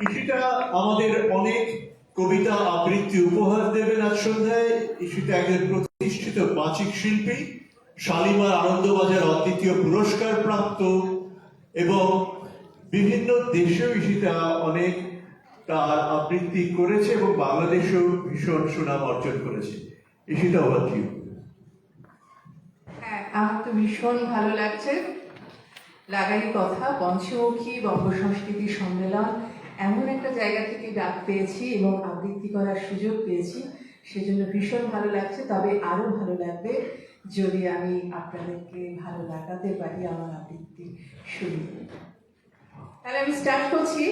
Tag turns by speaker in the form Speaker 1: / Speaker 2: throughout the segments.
Speaker 1: ঈশিতা আমাদের অনেক কবিতা আবৃত্তি উপহার দেবেন আজ সন্ধ্যায়। ঈশিতা একজন প্রতিষ্ঠিত বাচিক শিল্পী, শালিমার আনন্দবাজার অদ্বিতীয় পুরস্কার প্রাপ্ত এবং বিভিন্ন দেশেও ঈশিতা অনেক তার আবৃত্তি করেছে এবং বাংলাদেশেও ভীষণ সুনাম অর্জন করেছে। Ishita, over to you.
Speaker 2: হ্যাঁ, আমার তো ভীষণ ভালো লাগছে। লাগারই কথা, পঞ্চমুখী বঙ্গ সংস্কৃতি সম্মেলন এমন একটা জায়গা থেকে ডাক পেয়েছি এবং আবৃত্তি করার সুযোগ পেয়েছি, সেজন্য ভীষণ ভালো লাগছে। তবে আরো ভালো লাগবে যদি আমি আপনাদেরকে ভালো লাগাতে পারি আমার আবৃত্তি শুনিয়ে। তাহলে আমি স্টার্ট করছি।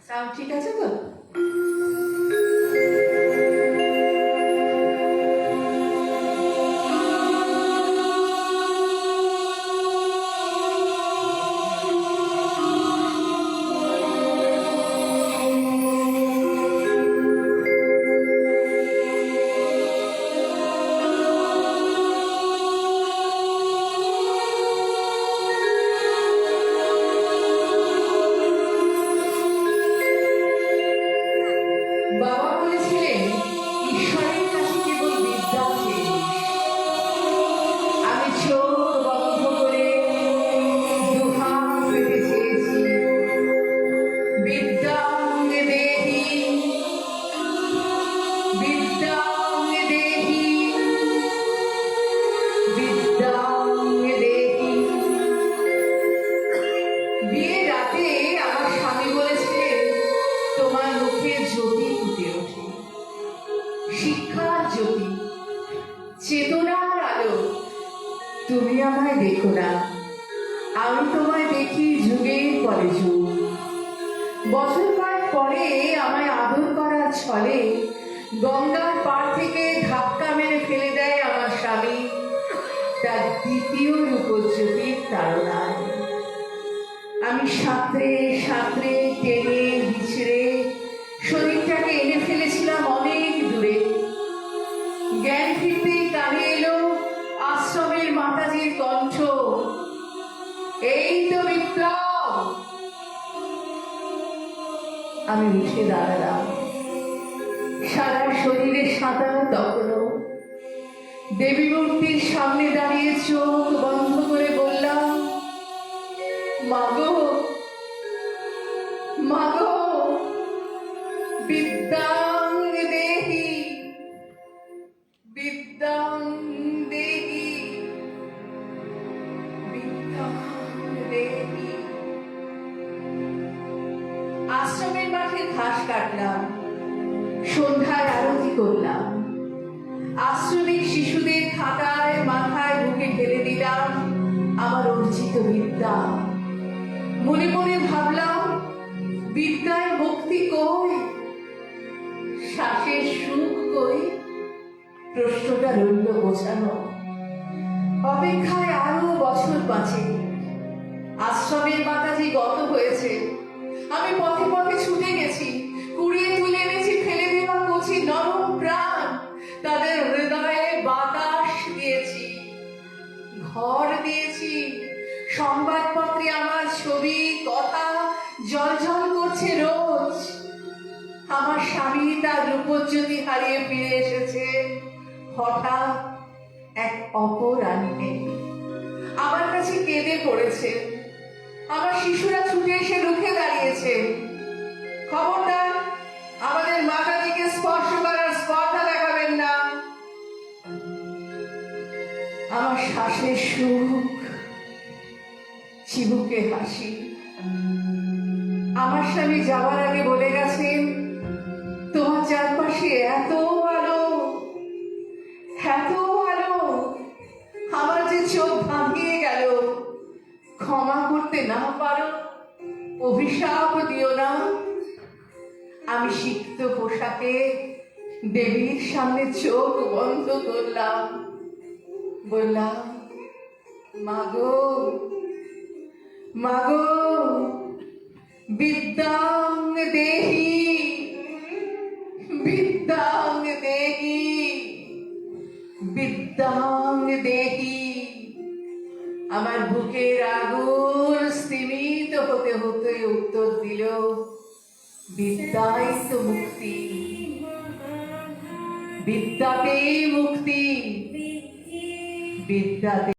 Speaker 2: সাউন্ড ঠিক আছে তো? বাবা বলেছিলেন ঈশ্বরের কাছে কেবল বিদ্যা চেয়ে। আমি চোখ বন্ধ করে দুহাত পেতে চেয়েছি, বিদ্যাং দেহি, বিদ্যাং দেহি, বিদ্যাং দেহি। বিয়ের রাতে আমার স্বামী বলেছিলেন তোমার মুখে জ্যোতি ফুটে ওঠে, শিক্ষার জ্যোতি, চেতনার আলো। তুমি আমায় দেখো না, আমি তোমায় দেখি যুগের পরে যুগ। বছর কয়েক পরে আমায় আদর করার ছলে গঙ্গার পাড় থেকে ধাক্কা মেরে ফেলে দেয় আমার স্বামী তার দ্বিতীয় রূপজ্যোতির তাড়নায়। আমি সাঁতরে সাঁতরে টেনে বিছড়ে শরীরটাকে এনে ফেলেছিলাম অনেক দূরে। জ্ঞান ফিরতেই কানে এলো আশ্রমের মাতাজির কণ্ঠ, এই তো বিপ্লব। আমি উঠে দাঁড়ালাম, সারা শরীরে সাঁতার তখনও। দেবী মূর্তির সামনে দাঁড়িয়ে চোখ বন্ধ করে বললাম, মাগো, মাগো, বিদ্যাং দেহি, বিদ্যাং দেহি, বিদ্যাং দেহি। আশ্রমের মাঠে ঘাস কাটলাম, সন্ধ্যায় আরতি করলাম। আশ্রমিক শিশুদের খাতায় মাথায় বুকে ঢেলে দিলাম আমার অর্জিত বিদ্যা। মনে মনে ভাবলাম, বিদ্যায় মুক্তি কই, শ্বাসের সুখ কই? প্রশ্নটা রইল বোঝানো। অপেক্ষায় আরো বছর বাঁচে। আশ্রমের মাতাজি গত হয়েছে। আমি পথে পথে ছুটে গেছি, কুড়িয়ে তুলে এনেছি ফেলে দেওয়া কচি নরম প্রাণ। তাদের হৃদয়ে বাতাস দিয়েছি, ঘর দিয়েছি। সংবাদপত্রে আমার ছবি কথা জলজল করছে রোজ। আমার স্বামী তার রূপজ্যোতি হারিয়ে ফিরে এসেছে হঠাৎ এক অপরাহ্নে। আমার কাছে কেঁদে পড়েছে। আমার শিশুরা ছুটে এসে রুখে দাঁড়িয়েছে। খবরদার, আমাদের মাতাজিকে স্পর্শ করার স্পর্ধা দেখাবেন না। আমার শ্বাসের সুখ, চিবুকে হাসি। আমার স্বামী যাওয়ার আগে বলে গেছেন, তোমার চারপাশে এত আলো, এত আলো, আমার যে চোখ ভাঙিয়ে গেল। ক্ষমা করতে না পারো, অভিশাপ দিও না। আমি সিক্ত পোশাকে দেবীর সামনে চোখ বন্ধ করলাম, বললাম, মাগো, মাগো, বিদ্যাং দেহি, বিদ্যাং দেহি, বিদ্যাং দেহি। আমার বুকের আগুন স্তিমিত হতে হতে উত্তর দিল, বিদ্যাই তো মুক্তি, বিদ্যাতেই মুক্তি, বিদ্যাতে